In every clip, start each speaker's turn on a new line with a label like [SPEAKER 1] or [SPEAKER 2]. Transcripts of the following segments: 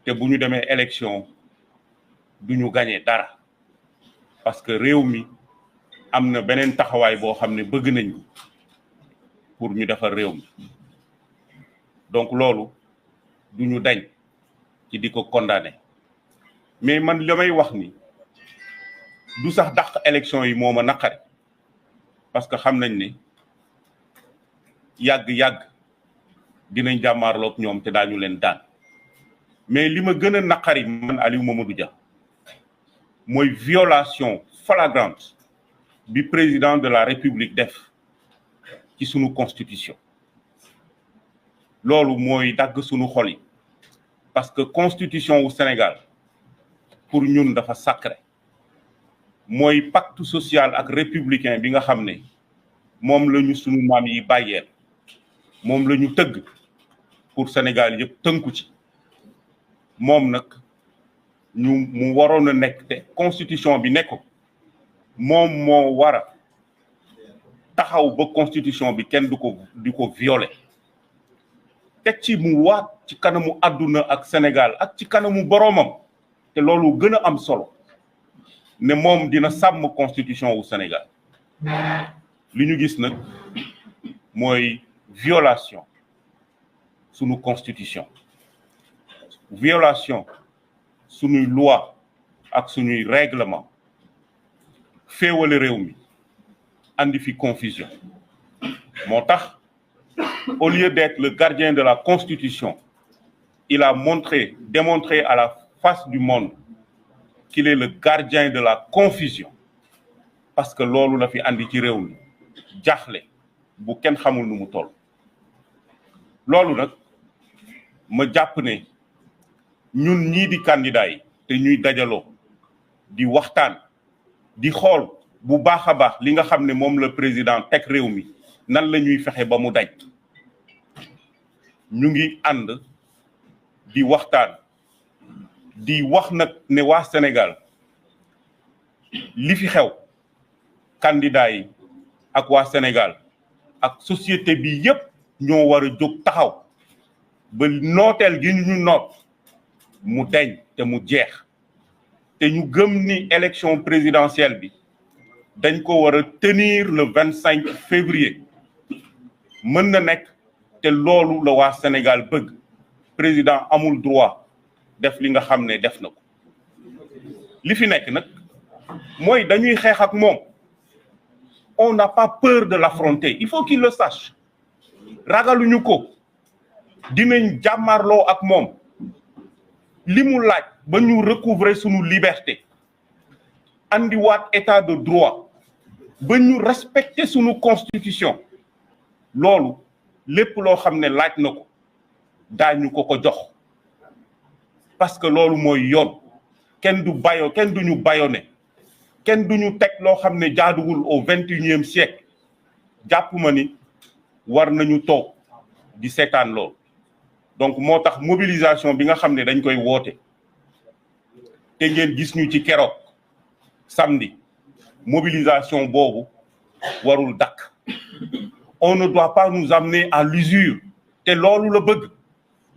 [SPEAKER 1] te bu ñu demee élection du ñu gagné dara parce que réew mi am na beneen taxawaay boo xam ne bëgg nañ ko pour ñu defar réew mi donc loolu du ñu dañ ci di ko condamné mais man li may wax ni du sax dàq élection yi moo ma naqari parce que xam nañ ne yàgg-yàgg dinañ jàmmaarloog ñoom te daañu leen daan mais li ma gën a naqari man Aliou Mamadou Dia mooy violation flagrante bi président de la République def ci sunu constitution loolu mooy dagg sunu xol yi parce que constitution wu Sénégal pour ñun dafa sacré mooy pacte social ak républicain bi nga xam ne moom la ñu sunu maam yi bàyyeel moom la ñu tëgg pour Sénégal yëpp tënku ci moom nag mu waroon a nekk te constitution bi nekk moom moo war a taxaw ba constitution bi kenn du ko violer teg ci mu waat ci kanamu àdduna ak Sénégal ak ci kanamu boroomam te loolu gën a am solo ne moom dina sàmm constitution wu Sénégal li ñu gis nag mooy violation sunu constitution violation sunuy loi ak sunuy règlement féewale réew mi andi fi confusion moo tax au lieu d'être le gardien de la constitution il a démontré à la face du monde qu'il est le gardien de la confusion parce que loolu la fi andi ci réew mi jaaxle bu kenn xamul nu mu toll loolu nag ma jàpp ne ñun ñii di candidat yi te ñuy dajaloo di waxtaan di xool bu baax a baax li nga xam ne moom la président teg réew mi nan la ñuy fexe ba mu daj ñu ngi ànd di waxtaan di wax nag ne waa Sénégal li fi xew candidat yi ak waa Sénégal ak société bi yépp ñoo war a jóg taxaw ba nooteel gi ñu noot mu deñ te mu jeex te ñu gëm ni élection présidentielle bi dañ ko war a tenir le 25 février mën na nekk te loolu la waa Sénégal bëgg président amul droit def li nga xam ne def na ko li fi nekk nag mooy dañuy xeex ak moom on n'a pas peur de l'affronter il faut qu'il le sache ragaluñu ko dinañ jàmmarloo ak moom li mu laaj ba ñu recouvrer sunu liberté andiwaat état de droit ba ñu respecter sunu constitution loolu lépp loo xam ne laaj na ko daañu ko jox parce que loolu mooy yoon kenn du ñu bayone kenn du ñu teg loo xam ne jaaduwul au 21e siècle jàpp ma ni war nañu toog di seetaan loolu donc moo tax mobilisation bi nga xam ne dañ koy woote te ngeen gis ñu ci keroog samedi mobilisation boobu warul dakk on ne doit pas nous amener à l'usure te loolu la bëgg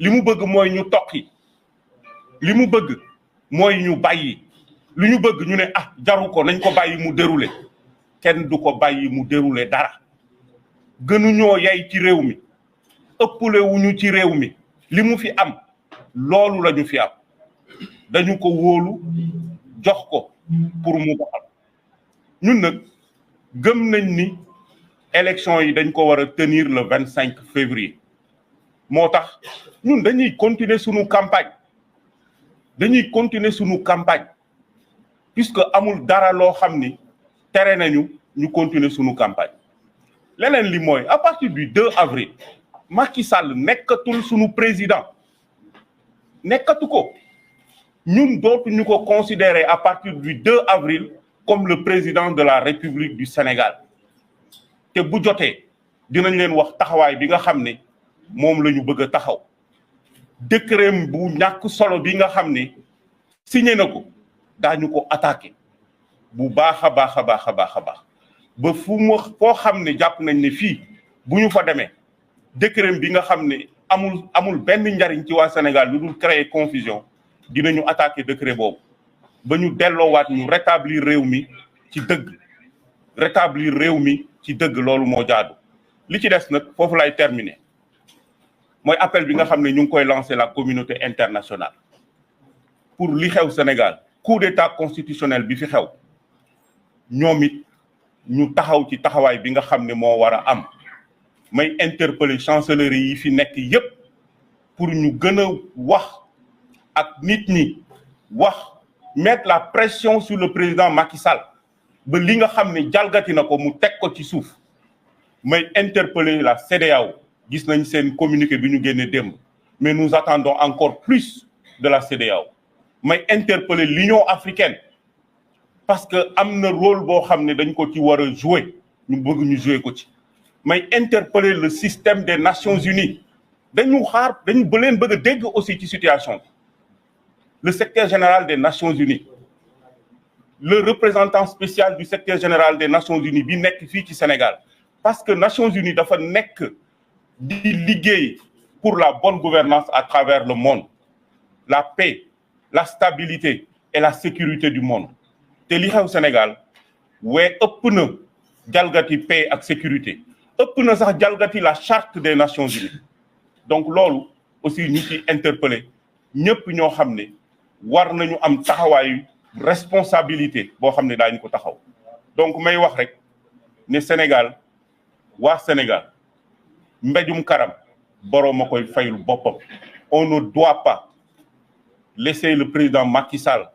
[SPEAKER 1] li mu bëgg mooy ñu toqi li mu bëgg mooy ñu bàyyi lu ñu bëgg ñu ne jaru ko nañ ko bàyyi mu dérouler kenn du ko bàyyi mu dérouler dara gënuñoo yay ci réew mi ëppale wuñu ci réew mi li mu fi am loolu la ñu fi am dañu ko wóolu jox ko pour mu doxal ñun nag gëm nañ ni élection yi dañ ko war a tenir le 25 février moo tax ñun dañuy continuer sunu campagne puisque amul dara loo xam ni tere nañu ñu continuer sunu campagne leneen li mooy à partir du 2 avril Macky Sall nekkatul sunu président nekkatu ko ñun dootuñu ko considérer à partir du 2 avril comme le président de la République du Sénégal te bu jotee dinañ leen wax taxawaay bi nga xam ne moom la ñu bëgg a taxaw décret bu ñàkk solo bi nga xam ne signé na ko daañu ko attaqué bu baax a baax ba foo xam ne jàpp nañ ne fii bu ñu fa demee décret bi nga xam ne amul benn njariñ ci waa Sénégal lu dul créer confusion dinañu attaquer décret boobu ba ñu delloowaat ñu rétablir réew mi ci dëgg rétablir réew mi ci dëgg loolu moo jaadu li ci des nag foofu lay terminer mooy appel bi nga xam ne ñu ngi koy lancer la communauté internationale pour li xew Sénégal coup d'état constitutionnel bi fi xew ñoom it ñu taxaw ci taxawaay bi nga xam ne moo war a am may interpeller chancellerie yi fi nekk yépp pour ñu gën a wax ak nit ñi wax mettre la pression sur le président Macky Sall ba li nga xam ne jalgati na ko mu teg ko ci suuf may interpeller la CEDEAO gis nañ seen communiqué bi ñu génnee démb mais nous attendons encore plus de la CEDEAO may interpeller l'Union africaine parce que am na rôle boo xam ne dañ ko ci war a jouer ñu bëgg ñu jouer ko ci may interpeller le système des Nations Unies dañu ba leen bëgg a dégg aussi ci situation bi le secrétaire général des Nations Unies le représentant spécial du secrétaire général des Nations Unies bi nekk fii ci Sénégal parce que Nations Unies dafa nekk di liggéey pour la bonne gouvernance à travers le monde la paix la stabilité et la sécurité du monde te li xew Sénégal ëpp na jalgati paix ak sécurité ëpp na sax jalgati la charte des Nations Unies donc loolu aussi ñu ci interpellé ñëpp ñoo xam ne war nañu am taxawaayu responsabilité boo xam ne daañu ko taxaw donc may wax rek ne Sénégal waa Sénégal mbéjum karam boroom a koy fayul boppam on ne doit pas laisser le président Macky Sall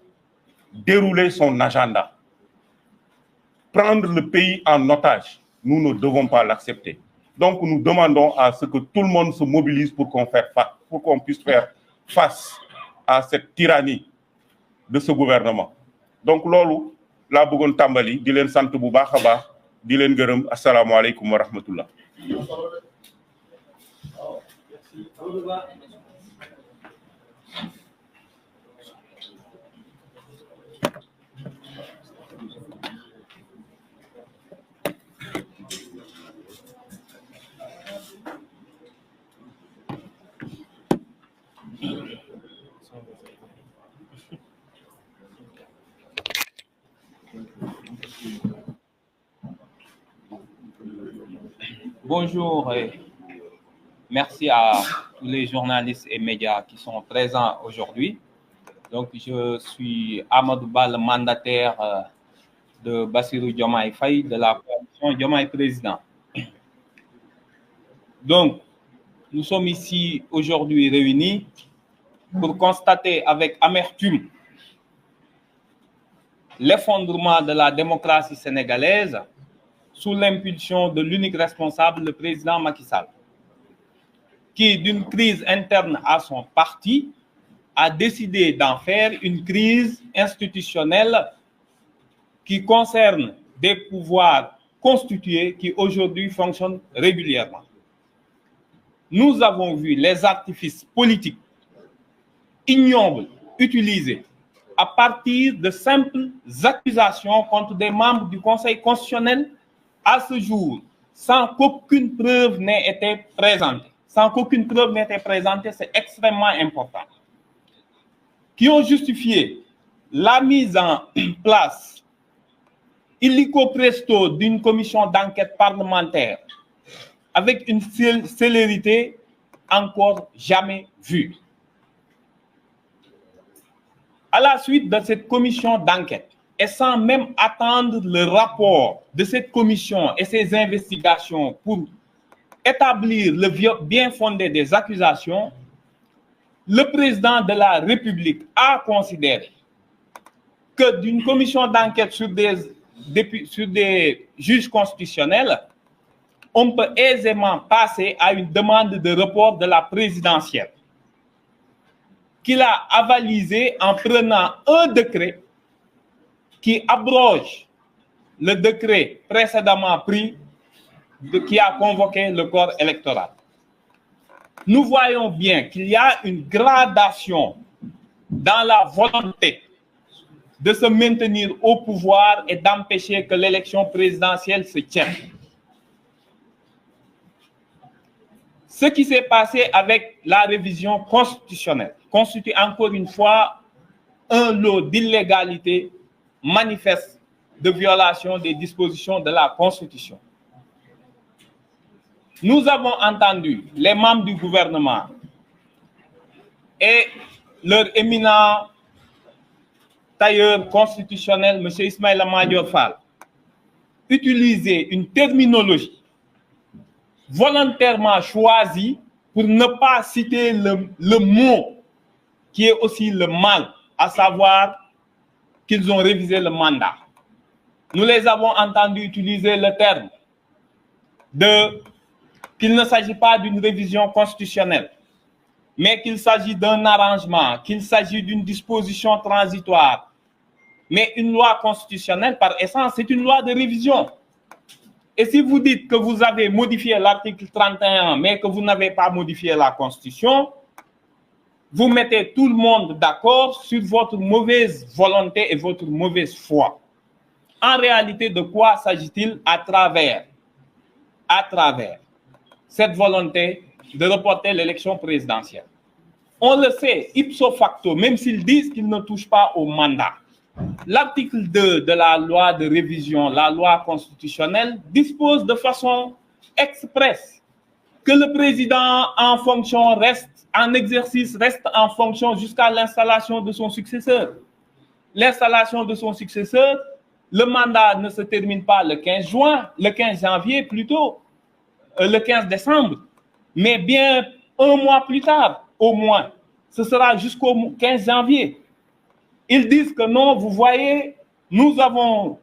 [SPEAKER 1] dérouler son agenda prendre le pays en otage nous ne devons pas l'accepter donc nous demandons à ce que tout le monde se mobilise pour qu'on puisse faire face à cette tyrannie de ce gouvernement donc loolu laa bëggoon tàmbali di leen sant bu baax a baax di leen gërëm asalaamaaleykum wa rahmatullah.
[SPEAKER 2] Bonjour et merci à tous les journalistes et médias qui sont présents aujourd'hui. Donc, je suis Amadou Ba, le mandataire de Bassirou Diomaye Faye de la coalition Diomaye Président. Donc, nous sommes ici aujourd'hui réunis pour constater avec amertume l'effondrement de la démocratie sénégalaise sous l'impulsion de l'unique responsable, le président Macky Sall, qui, d'une crise interne à son parti, a décidé d'en faire une crise institutionnelle qui concerne des pouvoirs constitués qui aujourd'hui fonctionnent régulièrement. Nous avons vu les artifices politiques ignobles utilisés à partir de simples accusations contre des membres du Conseil constitutionnel à ce jour, sans qu'aucune preuve n'ait été présentée. Sans qu'aucune preuve n'ait été présentée, c'est extrêmement important. Qui ont justifié la mise en place illico presto d'une commission d'enquête parlementaire avec une célérité encore jamais vue. À la suite de cette commission d'enquête, et sans même attendre le rapport de cette commission et ses investigations pour établir le bien fondé des accusations, le président de la République a considéré que d'une commission d'enquête sur des juges constitutionnels, on peut aisément passer à une demande de report de la présidentielle, qu'il a avalisé en prenant un décret qui abroge le décret précédemment pris qui a convoqué le corps électoral. Nous voyons bien qu'il y a une gradation dans la volonté de se maintenir au pouvoir et d'empêcher que l'élection présidentielle se tienne. Ce qui s'est passé avec la révision constitutionnelle constitue encore une fois un lot d'illégalité manifeste de violation des dispositions de la Constitution. Nous avons entendu les membres du gouvernement et leur éminent tailleur constitutionnel, M. Ismaïla Madior Fall, utiliser une terminologie volontairement choisie pour ne pas citer le mot qui est aussi le mal, à savoir qu'ils ont révisé le mandat. Nous les avons entendus utiliser le terme qu'il ne s'agit pas d'une révision constitutionnelle, mais qu'il s'agit d'un arrangement, qu'il s'agit d'une disposition transitoire. Mais une loi constitutionnelle, par essence, c'est une loi de révision. Et si vous dites que vous avez modifié l'article 31, mais que vous n'avez pas modifié la Constitution, vous mettez tout le monde d'accord sur votre mauvaise volonté et votre mauvaise foi. En réalité, de quoi s'agit-il à travers cette volonté de reporter l'élection présidentielle? On le sait, ipso facto, même s'ils disent qu'ils ne touchent pas au mandat. L'article 2 de la loi de révision, la loi constitutionnelle, dispose de façon expresse que le président en fonction en exercice reste en fonction jusqu'à l'installation de son successeur. L'installation de son successeur, le mandat ne se termine pas le 15 janvier plutôt, le 15 décembre, mais bien un mois plus tard, au moins. Ce sera jusqu'au 15 janvier. Ils disent que non, vous voyez, nous avons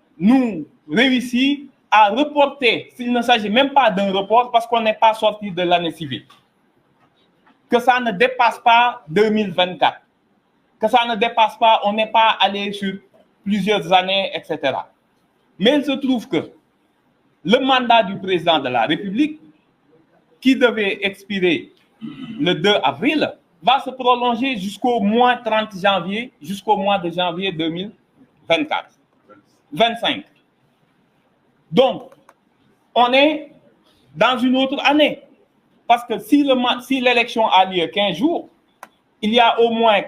[SPEAKER 2] réussi à reporter, s'il ne s'agit même pas d'un report, parce qu'on n'est pas sorti de l'année civile, que ça ne dépasse pas 2024, que ça ne dépasse pas, on n'est pas allé sur plusieurs années, etc. Mais il se trouve que le mandat du président de la République, qui devait expirer le 2 avril, va se prolonger jusqu'au mois 30 janvier, jusqu'au mois de janvier 2025. Donc, on est dans une autre année. Parce que si l'élection a lieu 15 jours, il y a au moins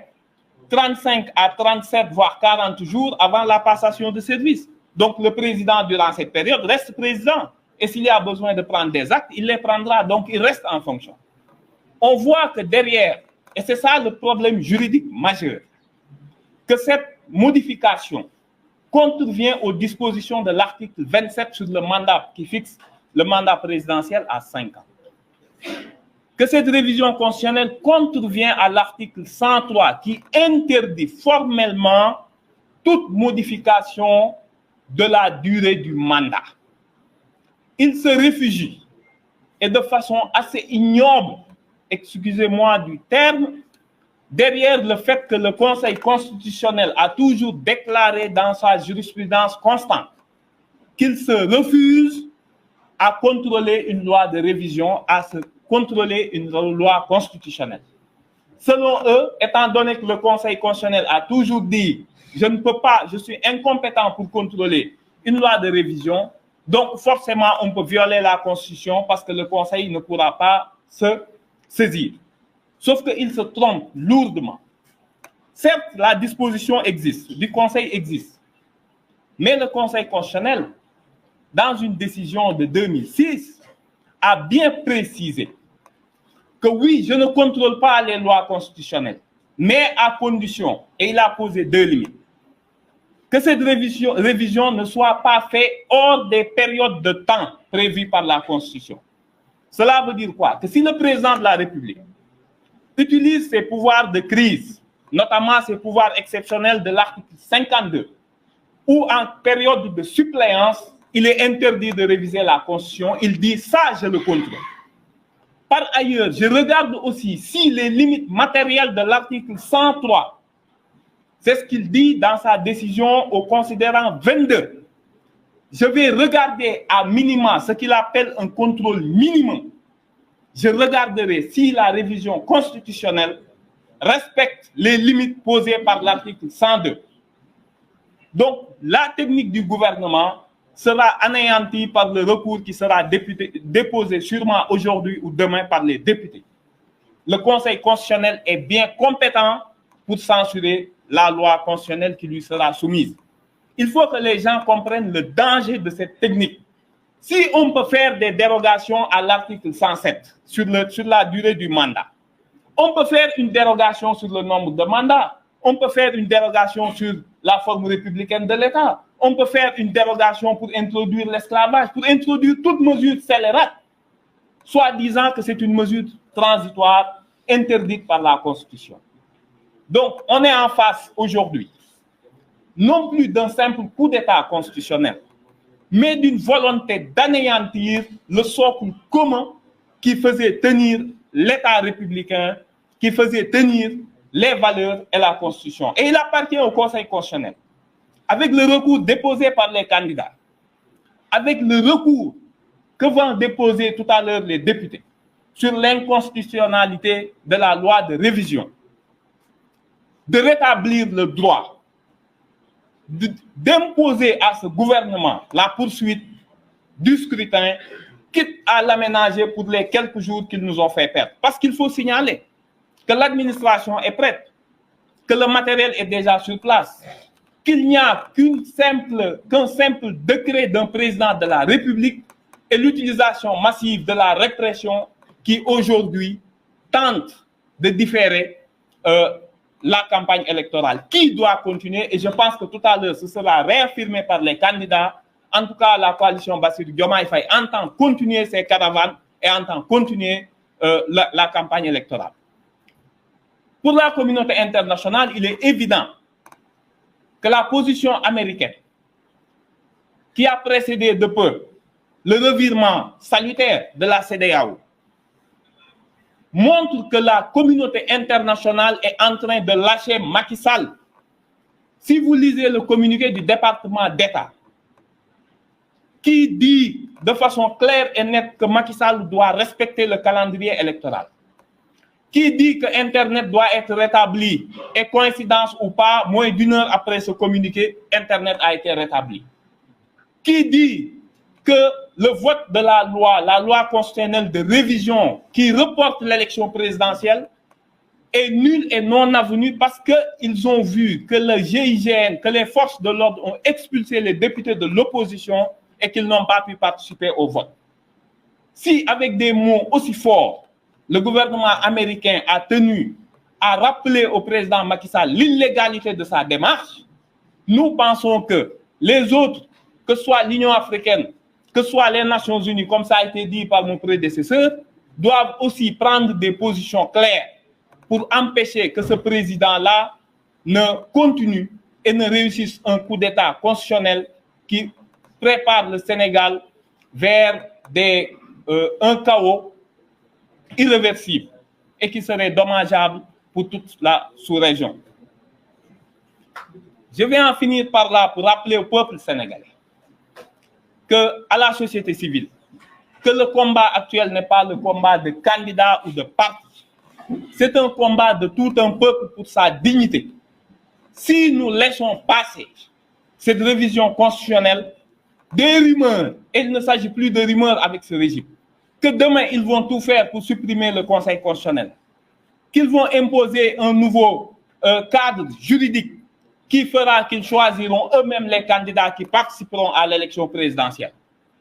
[SPEAKER 2] 35 à 37, voire 40 jours avant la passation de service. Donc, le président, durant cette période, reste président. Et s'il y a besoin de prendre des actes, il les prendra. Donc, il reste en fonction. On voit que derrière, et c'est ça le problème juridique majeur, que cette modification contrevient aux dispositions de l'article 27 sur le mandat qui fixe le mandat présidentiel à 5 ans. Que cette révision constitutionnelle contrevient à l'article 103 qui interdit formellement toute modification de la durée du mandat. Il se réfugie, et de façon assez ignoble, excusez-moi du terme, derrière le fait que le Conseil constitutionnel a toujours déclaré dans sa jurisprudence constante qu'il se refuse à contrôler une loi de révision, à se contrôler une loi constitutionnelle. Selon eux, étant donné que le Conseil constitutionnel a toujours dit « je ne peux pas, je suis incompétent pour contrôler une loi de révision », donc forcément on peut violer la Constitution parce que le Conseil ne pourra pas se saisir. Sauf qu'il se trompe lourdement. Certes, la disposition existe, du Conseil existe, mais le Conseil constitutionnel, dans une décision de 2006, a bien précisé que oui, je ne contrôle pas les lois constitutionnelles, mais à condition, et il a posé 2 limites, que cette révision ne soit pas faite hors des périodes de temps prévues par la Constitution. Cela veut dire quoi? Que si le président de la République utilise ses pouvoirs de crise, notamment ses pouvoirs exceptionnels de l'article 52, ou en période de suppléance, il est interdit de réviser la Constitution. Il dit ça, je le contrôle. Par ailleurs, je regarde aussi si les limites matérielles de l'article 103, c'est ce qu'il dit dans sa décision au considérant 22. Je vais regarder à minima ce qu'il appelle un contrôle minimum. Je regarderai si la révision constitutionnelle respecte les limites posées par l'article 102. Donc, la technique du gouvernement sera anéantie par le recours qui sera déposé sûrement aujourd'hui ou demain par les députés. Le Conseil constitutionnel est bien compétent pour censurer la loi constitutionnelle qui lui sera soumise. Il faut que les gens comprennent le danger de cette technique. Si on peut faire des dérogations à l'article 107 sur la durée du mandat, on peut faire une dérogation sur le nombre de mandats, on peut faire une dérogation sur la forme républicaine de l'État, on peut faire une dérogation pour introduire l'esclavage, pour introduire toute mesure scélérate, soit disant que c'est une mesure transitoire interdite par la Constitution. Donc, on est en face aujourd'hui, non plus d'un simple coup d'État constitutionnel, mais d'une volonté d'anéantir le socle commun qui faisait tenir l'État républicain, qui faisait tenir les valeurs et la Constitution. Et il appartient au Conseil constitutionnel, avec le recours déposé par les candidats, avec le recours que vont déposer tout à l'heure les députés sur l'inconstitutionnalité de la loi de révision, de rétablir le droit, d'imposer à ce gouvernement la poursuite du scrutin, quitte à l'aménager pour les quelques jours qu'ils nous ont fait perdre. Parce qu'il faut signaler que l'administration est prête, que le matériel est déjà sur place, qu'il n'y a qu'un simple décret d'un président de la République et l'utilisation massive de la répression qui aujourd'hui tente de différer la campagne électorale, qui doit continuer, et je pense que tout à l'heure ce sera réaffirmé par les candidats. En tout cas, la coalition Bassirou Diomaye Faye entend continuer ses caravanes et entend continuer la campagne électorale. Pour la communauté internationale, il est évident que la position américaine, qui a précédé de peu le revirement salutaire de la CEDEAO, montre que la communauté internationale est en train de lâcher Macky Sall. Si vous lisez le communiqué du département d'État, qui dit de façon claire et nette que Macky Sall doit respecter le calendrier électoral, qui dit que Internet doit être rétabli, et coïncidence ou pas, moins d'une heure après ce communiqué, Internet a été rétabli, qui dit que le vote de la loi constitutionnelle de révision qui reporte l'élection présidentielle est nul et non avenu parce qu'ils ont vu que le GIGN, que les forces de l'ordre ont expulsé les députés de l'opposition et qu'ils n'ont pas pu participer au vote. Si, avec des mots aussi forts, le gouvernement américain a tenu à rappeler au président Macky Sall l'illégalité de sa démarche, nous pensons que les autres, que ce soit l'Union africaine, que ce soit les Nations Unies, comme ça a été dit par mon prédécesseur, doivent aussi prendre des positions claires pour empêcher que ce président-là ne continue et ne réussisse un coup d'État constitutionnel qui prépare le Sénégal vers un chaos irréversible et qui serait dommageable pour toute la sous-région. Je vais en finir par là pour rappeler au peuple sénégalais à la société civile, que le combat actuel n'est pas le combat de candidats ou de partis. C'est un combat de tout un peuple pour sa dignité. Si nous laissons passer cette révision constitutionnelle, des rumeurs, et il ne s'agit plus de rumeurs avec ce régime, que demain ils vont tout faire pour supprimer le Conseil constitutionnel, qu'ils vont imposer un nouveau cadre juridique qui fera qu'ils choisiront eux-mêmes les candidats qui participeront à l'élection présidentielle,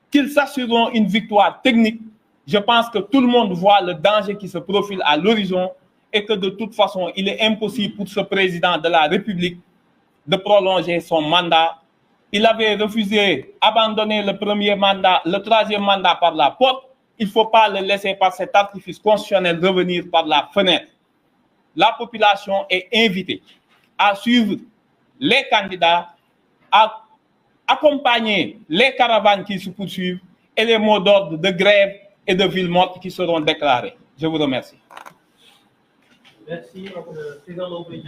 [SPEAKER 2] qu'ils s'assureront une victoire technique. Je pense que tout le monde voit le danger qui se profile à l'horizon et que de toute façon, il est impossible pour ce président de la République de prolonger son mandat. Il avait refusé d'abandonner le premier mandat, le troisième mandat par la porte. Il ne faut pas le laisser par cet artifice constitutionnel revenir par la fenêtre. La population est invitée à suivre les candidats, à accompagner les caravanes qui se poursuivent et les mots d'ordre de grève et de ville morte qui seront déclarés. Je vous remercie.
[SPEAKER 3] Merci, Président Lopez.